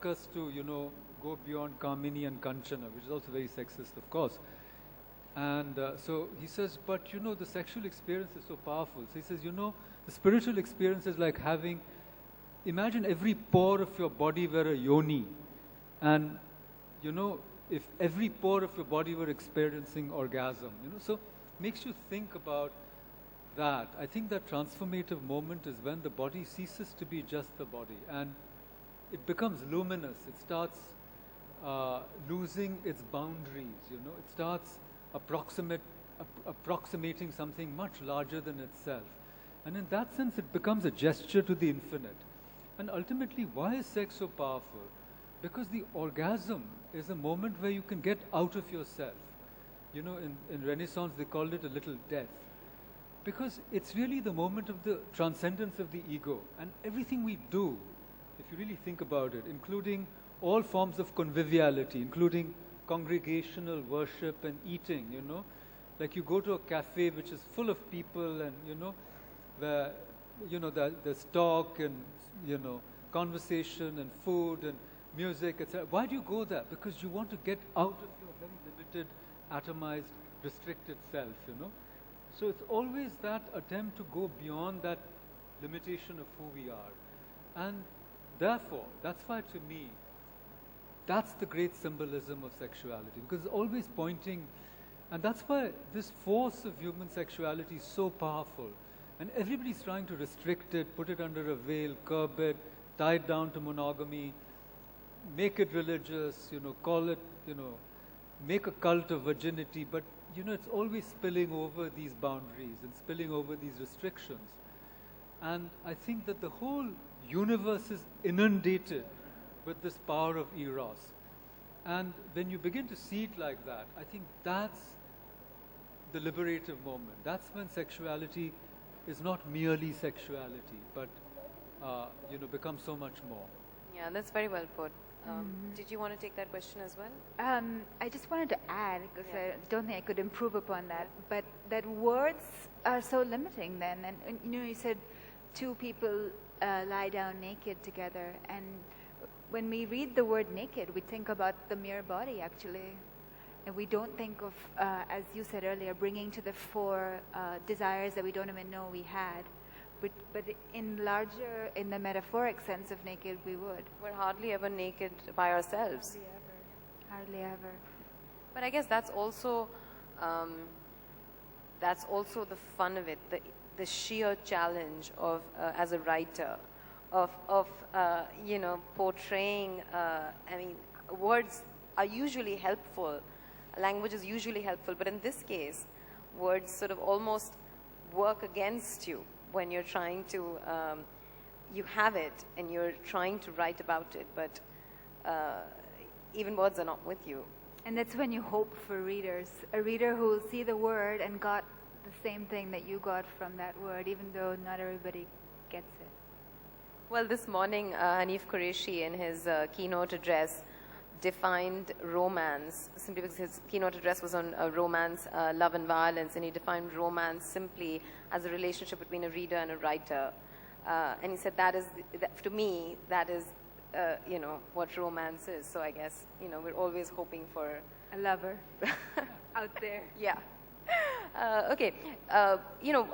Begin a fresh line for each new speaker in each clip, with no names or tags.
us to, go beyond Kamini and Kanchana, which is also very sexist, of course. And so he says, but the sexual experience is so powerful. So he says, the spiritual experience is like imagine every pore of your body were a yoni. And, if every pore of your body were experiencing orgasm, so makes you think about that. I think that transformative moment is when the body ceases to be just the body and it becomes luminous. It starts losing its boundaries, It starts approximating something much larger than itself. And in that sense, it becomes a gesture to the infinite. And ultimately, why is sex so powerful? Because the orgasm is a moment where you can get out of yourself. In Renaissance, they called it a little death. Because it's really the moment of the transcendence of the ego. And everything we do, if you really think about it, including all forms of conviviality, including congregational worship and eating, like you go to a cafe which is full of people and, where, there's talk and, conversation and food and music, etc. Why do you go there? Because you want to get out of your very limited, atomized, restricted self, So it's always that attempt to go beyond that limitation of who we are. And therefore, that's why to me, that's the great symbolism of sexuality, because it's always pointing, and that's why this force of human sexuality is so powerful. And everybody's trying to restrict it, put it under a veil, curb it, tie it down to monogamy, make it religious, call it, make a cult of virginity, but it's always spilling over these boundaries and spilling over these restrictions. And I think that the whole universe is inundated with this power of eros. And when you begin to see it like that, I think that's the liberative moment. That's when sexuality is not merely sexuality, but becomes so much more.
Yeah, that's very well put. Did you want to take that question as well?
I just wanted to add, because I don't think I could improve upon that, but that words are so limiting then. And you said two people lie down naked together, and when we read the word naked, we think about the mere body, actually. And we don't think of, as you said earlier, bringing to the fore desires that we don't even know we had. But in the metaphoric sense of naked, we would.
We're hardly ever naked by ourselves.
Hardly ever.
But I guess that's also the fun of it, the sheer challenge of as a writer, of portraying. Words are usually helpful. Language is usually helpful, but in this case, words sort of almost work against you when you're trying to, you have it and you're trying to write about it, but even words are not with you.
And that's when you hope for readers. A reader who will see the word and got the same thing that you got from that word, even though not everybody gets it.
Well, this morning, Hanif Qureshi, in his keynote address, defined romance, simply because his keynote address was on romance, love and violence, and he defined romance simply as a relationship between a reader and a writer. And he said to me, that is, what romance is. So I guess, we're always hoping for
a lover out there.
Yeah. Okay.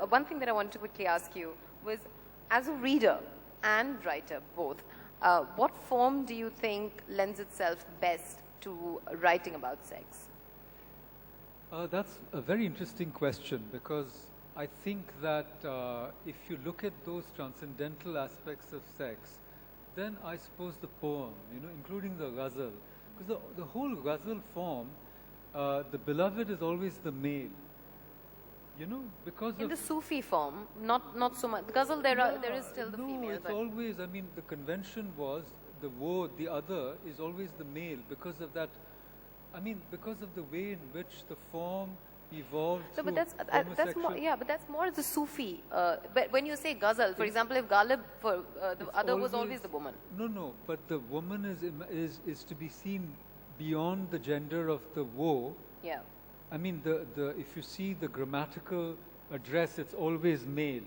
One thing that I wanted to quickly ask you was, as a reader and writer, both, what form do you think lends itself best to writing about sex?
That's a very interesting question, because I think that if you look at those transcendental aspects of sex, then I suppose the poem, including the ghazal, because the whole ghazal form, the beloved is always the male. Because
in the Sufi form, not so much. Ghazal, there is still the female.
No, it's always, the convention was the other is always the male because of that, because of the way in which the form evolved.
No, but that's more, but that's more the Sufi. But when you say Ghazal, for example, if Ghalib, the other was always the woman.
No, but the woman is to be seen beyond the gender of the woe.
Yeah.
If you see the grammatical address, it's always male.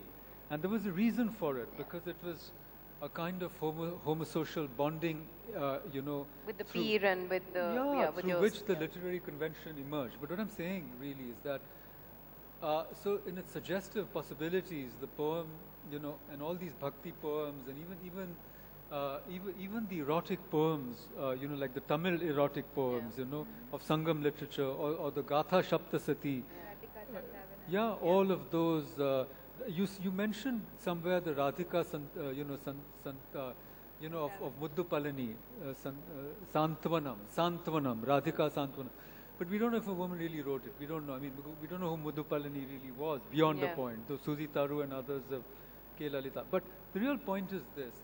And there was a reason for it, because it was a kind of homosocial bonding,
With the
through-
peer and with the with
through
yours,
which the
yeah.
literary convention emerged. But what I'm saying really is that, so in its suggestive possibilities, the poem, and all these bhakti poems, and even the erotic poems, like the Tamil erotic poems, of Sangam literature, or the Gatha Shaptasati. Yeah, all of those. You mentioned somewhere the Radhika of Muddu Palani, Santvanam, Radhika Santvanam. But we don't know if a woman really wrote it. We don't know. I mean, we don't know who Muddu Palani really was, beyond the
Yeah.
point. Though Suzi Taru and others have K. Lalita. But the real point is this,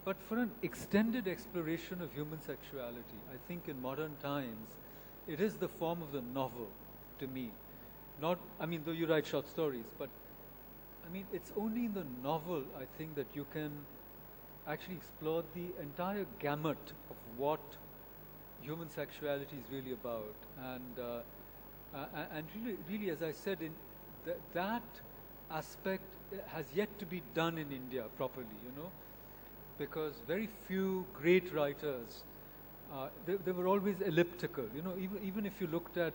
but for an extended exploration of human sexuality, I think in modern times, it is the form of the novel, to me. Though you write short stories, but it's only in the novel, I think, that you can actually explore the entire gamut of what human sexuality is really about. And really, as I said, that aspect has yet to be done in India properly, because very few great writers, they were always elliptical. Even if you looked at,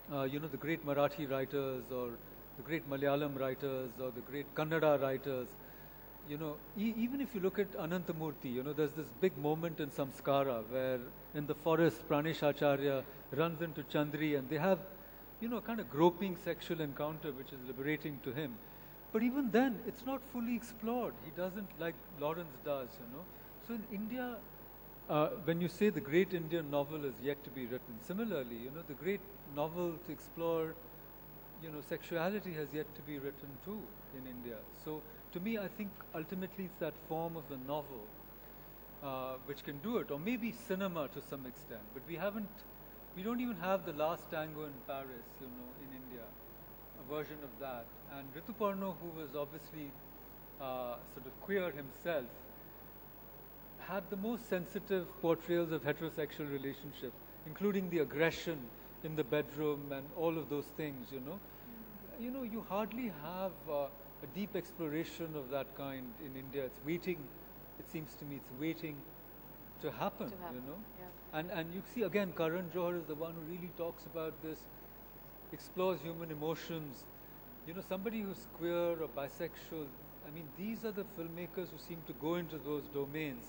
the great Marathi writers, or the great Malayalam writers, or the great Kannada writers, even if you look at Anantamurthy, there's this big moment in Samskara where in the forest Pranesh Acharya runs into Chandri, and they have, kind of groping sexual encounter which is liberating to him. But even then, it's not fully explored. He doesn't, like Lawrence does, So in India, when you say the great Indian novel is yet to be written, similarly, the great novel to explore, sexuality has yet to be written too in India. So to me, I think ultimately it's that form of the novel which can do it, or maybe cinema to some extent. But we don't even have The Last Tango in Paris, in India, a version of that. And Rituparno, who was obviously sort of queer himself, had the most sensitive portrayals of heterosexual relationships, including the aggression in the bedroom and all of those things, You hardly have a deep exploration of that kind in India. It's waiting, it seems to me, it's waiting to happen,
Yeah.
And you see, again, Karan Johar is the one who really talks about this, explores human emotions. Somebody who's queer or bisexual, these are the filmmakers who seem to go into those domains.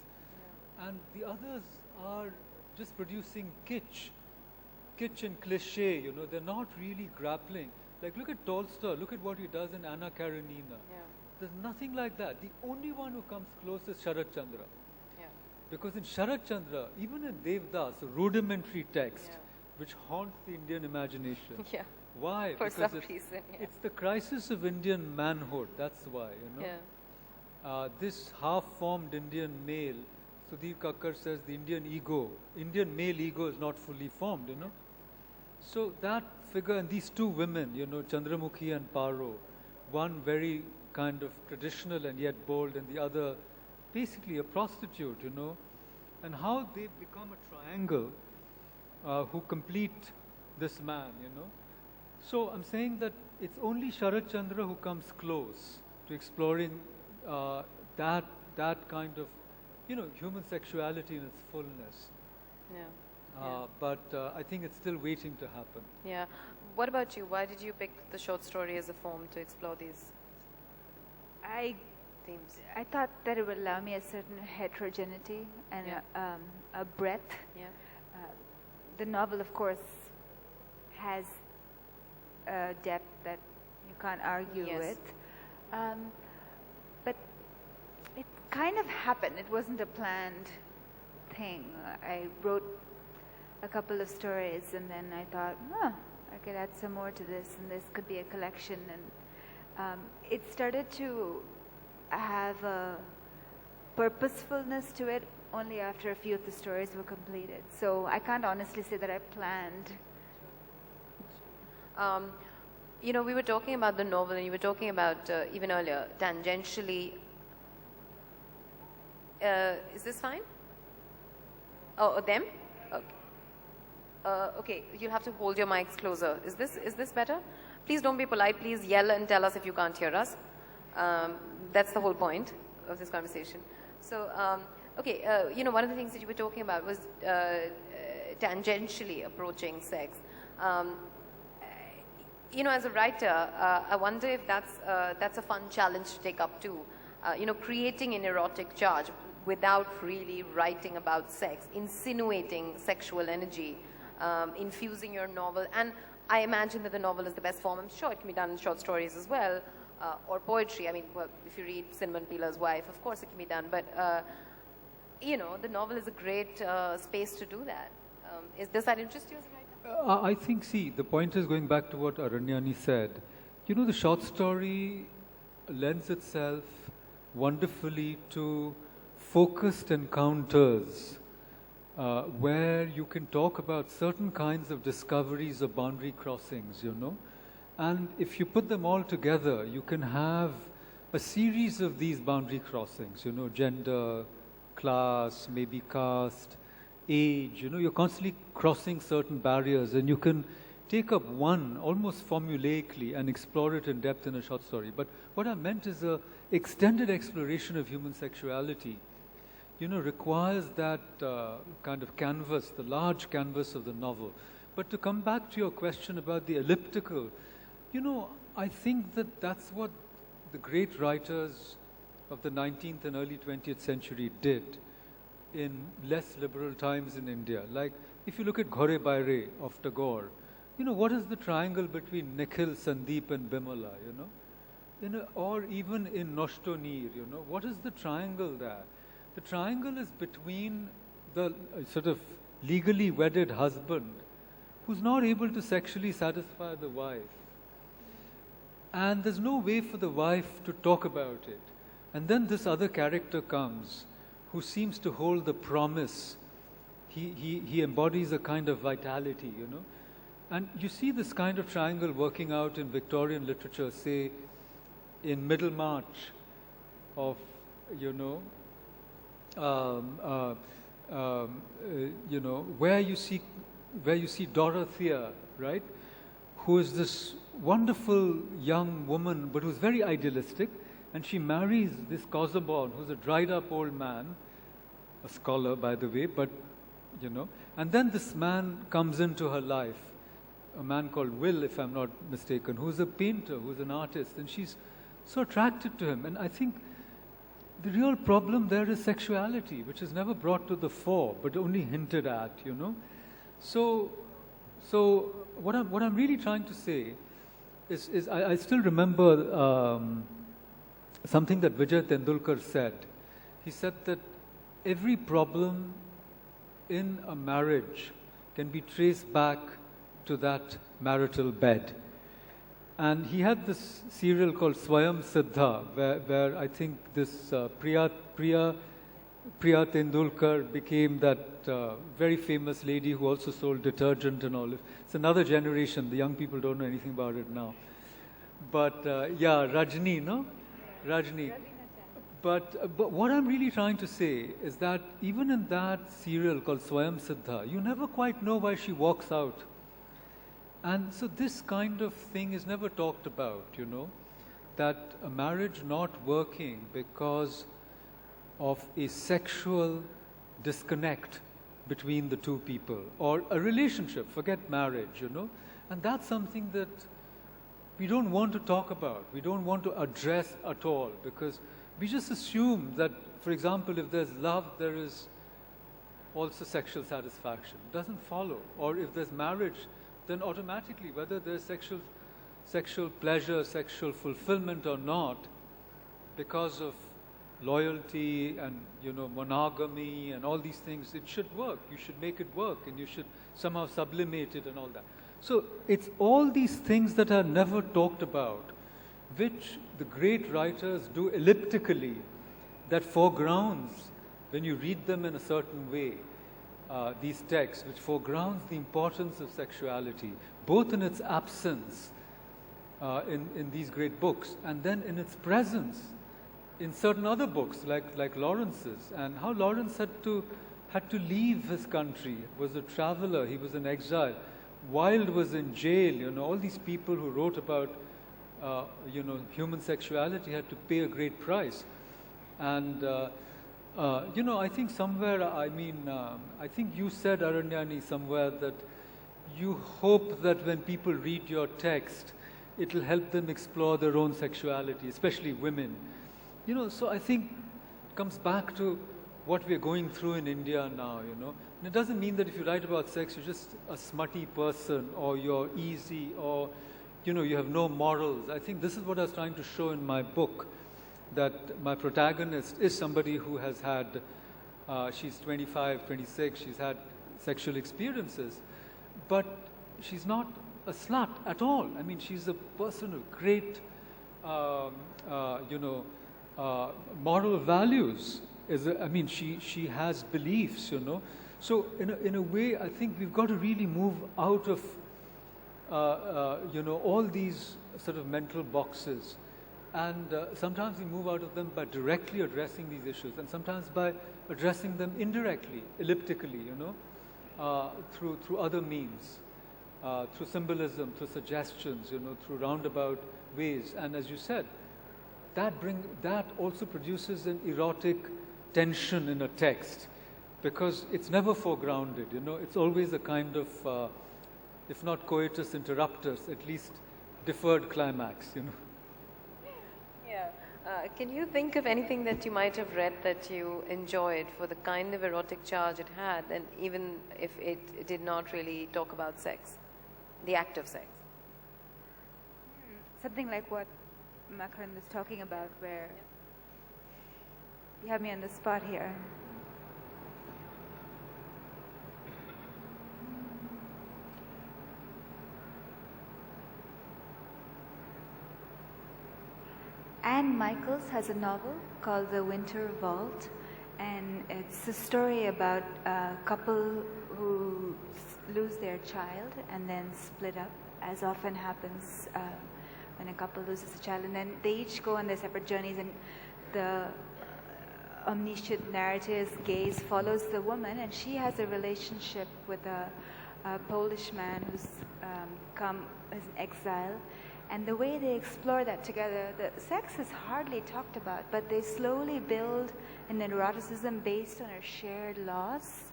And the others are just producing kitsch and cliche, they're not really grappling. Like, look at Tolstoy, look at what he does in Anna Karenina.
Yeah.
There's nothing like that. The only one who comes close is Sharat Chandra.
Yeah.
Because in Sharat Chandra, even in Devdas, a rudimentary text,
Yeah.
which haunts the Indian imagination.
Yeah.
Why?
For
because
some reason, yeah.
it's the crisis of Indian manhood, that's why,
Yeah.
This half-formed Indian male, Sudhir Kakkar says the Indian male ego is not fully formed, So that figure, and these two women, Chandramukhi and Paro, one very kind of traditional and yet bold, and the other basically a prostitute, and how they become a triangle who complete this man, So I'm saying that it's only Sharat Chandra who comes close to exploring that kind of, human sexuality in its fullness.
Yeah.
But I think it's still waiting to happen.
Yeah. What about you? Why did you pick the short story as a form to explore these
I
themes?
thought that it would allow me a certain heterogeneity and
Yeah.
a breadth.
Yeah.
The novel, of course, has a depth that you can't argue
Yes.
with. But it kind of happened. It wasn't a planned thing. I wrote a couple of stories, and then I thought, I could add some more to this, and this could be a collection. And it started to have a purposefulness to it only after a few of the stories were completed. So I can't honestly say that I planned.
We were talking about the novel, and you were talking about even earlier, tangentially. Is this fine? Oh, them? Okay. Okay, you'll have to hold your mics closer. Is this better? Please don't be polite. Please yell and tell us if you can't hear us. That's the whole point. of this conversation. So, okay, you know, one of the things that you were talking about was tangentially approaching sex. You know, as a writer, I wonder if that's a fun challenge to take up too. You know, creating an erotic charge without really writing about sex, insinuating sexual energy, infusing your novel. And I imagine that the novel is the best form. I'm sure it can be done in short stories as well, or poetry. I mean, well, if you read Cinnamon Peeler's Wife, of course it can be done. But, you know, the novel is a great space to do that. Does that interest you as a writer?
I think, see, the point is going back to what Aranyani said. You know, the short story lends itself wonderfully to focused encounters where you can talk about certain kinds of discoveries or boundary crossings, you know. And if you put them all together, you can have a series of these boundary crossings, you know, gender, class, maybe caste, age, you know, you're constantly crossing certain barriers, and you can take up one almost formulaically and explore it in depth in a short story. But what I meant is a extended exploration of human sexuality, you know, requires that kind of canvas, the large canvas of the novel. But to come back to your question about the elliptical, you know, I think that that's what the great writers of the 19th and early 20th century did in less liberal times in India. Like, if you look at Ghore Baire of Tagore, you know, what is the triangle between Nikhil, Sandeep and Bimala, you know? Or even in Noshto Neer, you know, what is the triangle there? The triangle is between the sort of legally wedded husband who's not able to sexually satisfy the wife. And there's no way for the wife to talk about it. And then this other character comes who seems to hold the promise. He embodies a kind of vitality, you know. And you see this kind of triangle working out in Victorian literature, say, in Middlemarch of, you know, where you see Dorothea, right, who is this wonderful young woman, but who's very idealistic, and she marries this Casaubon, who's a dried-up old man, a scholar, by the way, but, you know, and then this man comes into her life, a man called Will, if I'm not mistaken, who's a painter, who's an artist, and she's so attracted to him. And I think the real problem there is sexuality, which is never brought to the fore, but only hinted at, you know. So what I'm really trying to say is I still remember something that Vijay Tendulkar said. He said that every problem in a marriage can be traced back to that marital bed. And he had this serial called Swayam Siddha, where I think this Priya Tendulkar became that very famous lady who also sold detergent and all. It's another generation. The young people don't know anything about it now. But yeah, Rajni, no? Rajni. But what I'm really trying to say is that even in that serial called Swayam Siddha, you never quite know why she walks out. And so this kind of thing is never talked about, you know, that a marriage not working because of a sexual disconnect between the two people, or a relationship, forget marriage, you know, and that's something that we don't want to talk about, we don't want to address at all, because we just assume that, for example, if there's love, there is also sexual satisfaction. It doesn't follow. Or if there's marriage, then automatically, whether there's sexual pleasure, sexual fulfillment or not, because of loyalty and, you know, monogamy and all these things, it should work. You should make it work, and you should somehow sublimate it and all that. So it's all these things that are never talked about, which the great writers do elliptically, that foregrounds, when you read them in a certain way, these texts, which foregrounds the importance of sexuality, both in its absence in these great books, and then in its presence in certain other books, like Lawrence's, and how Lawrence had to leave his country, was a traveler, he was in exile. Wilde was in jail, you know, all these people who wrote about, you know, human sexuality had to pay a great price. And you know, I think somewhere, I mean, I think you said, Aranyani, somewhere that you hope that when people read your text, it'll help them explore their own sexuality, especially women. You know, so I think it comes back to what we're going through in India now, you know. And it doesn't mean that if you write about sex, you're just a smutty person, or you're easy, or, you know, you have no morals. I think this is what I was trying to show in my book, that my protagonist is somebody who has had, she's 25, 26, she's had sexual experiences, but she's not a slut at all. I mean, she's a person of great, you know, moral values. I mean, she has beliefs, you know. So in a way, I think we've got to really move out of, you know, all these sort of mental boxes. And sometimes we move out of them by directly addressing these issues, and sometimes by addressing them indirectly, elliptically, you know, through other means, through symbolism, through suggestions, you know, through roundabout ways. And as you said, that also produces an erotic tension in a text, because it's never foregrounded, you know. It's always a kind of, if not coitus interruptus, at least deferred climax, you know.
Yeah. Can you think of anything that you might have read that you enjoyed for the kind of erotic charge it had, and even if it did not really talk about sex, the act of sex?
Something like what Makaran was talking about, where you have me on the spot here. Anne Michaels has a novel called The Winter Vault, and it's a story about a couple who lose their child and then split up, as often happens when a couple loses a child, and then they each go on their separate journeys, and the omniscient narrator's gaze follows the woman, and she has a relationship with a Polish man who's come as an exile. And the way they explore that together, the sex is hardly talked about, but they slowly build an eroticism based on a shared loss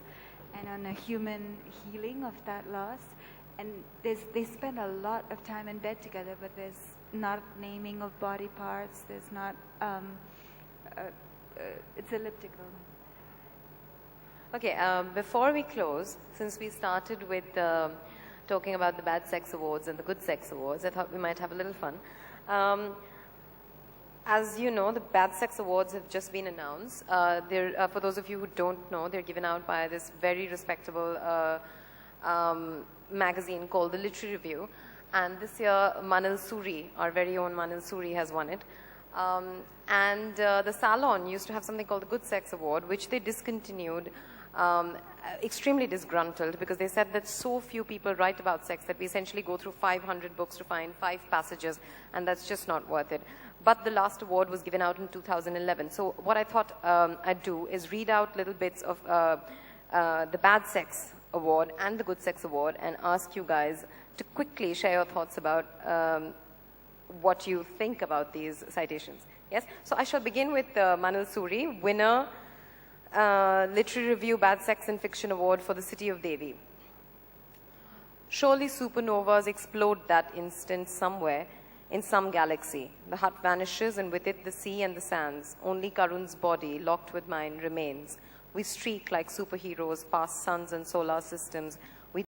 and on a human healing of that loss. And they spend a lot of time in bed together, but there's not naming of body parts, there's not, it's elliptical.
Okay, before we close, since we started with talking about the Bad Sex Awards and the Good Sex Awards, I thought we might have a little fun. As you know, the Bad Sex Awards have just been announced. For those of you who don't know, they're given out by this very respectable magazine called The Literary Review. And this year, Manal Suri, our very own Manal Suri, has won it. And the Salon used to have something called the Good Sex Award, which they discontinued, extremely disgruntled, because they said that so few people write about sex that we essentially go through 500 books to find 5 passages, and that's just not worth it. But the last award was given out in 2011. So what I thought I'd do is read out little bits of the Bad Sex Award and the Good Sex Award, and ask you guys to quickly share your thoughts about what you think about these citations. Yes? So I shall begin with Manal Suri, winner, Literary Review Bad Sex and Fiction Award for The City of Devi. Surely supernovas explode that instant somewhere in some galaxy. The hut vanishes, and with it the sea and the sands. Only Karun's body, locked with mine, remains. We streak like superheroes past suns and solar systems.